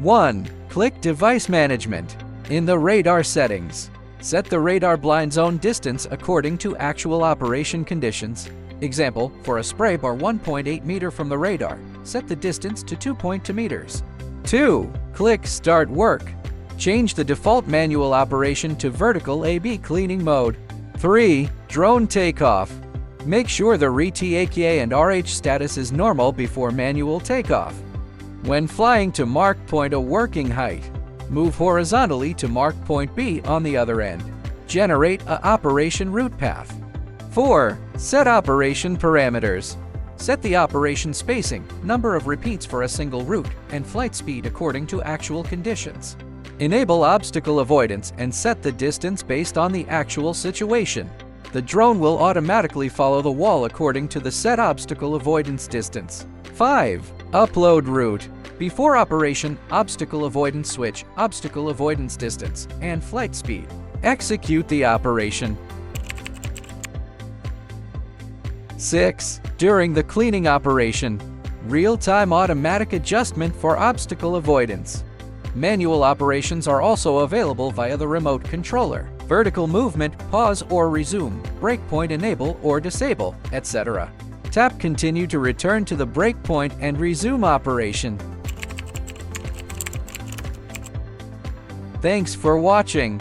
1. Click Device Management. In the radar settings, set the radar blind zone distance according to actual operation conditions. Example, for a spray bar 1.8 meter from the radar, set the distance to 2.2 meters. 2. Click Start Work. Change the default manual operation to vertical AB cleaning mode. 3. Drone Takeoff. Make sure the RTAK and RH status is normal before manual takeoff. When flying to mark point A working height, move horizontally to mark point B on the other end. Generate a operation route path. 4. Set operation parameters. Set the operation spacing, number of repeats for a single route, and flight speed according to actual conditions. Enable obstacle avoidance and set the distance based on the actual situation. The drone will automatically follow the wall according to the set obstacle avoidance distance. 5. Upload route. Before operation, obstacle avoidance switch, obstacle avoidance distance, and flight speed. Execute the operation. 6. During the cleaning operation, real-time automatic adjustment for obstacle avoidance. Manual operations are also available via the remote controller. Vertical movement, pause or resume, breakpoint enable or disable, etc. Tap Continue to return to the breakpoint and resume operation. Thanks for watching.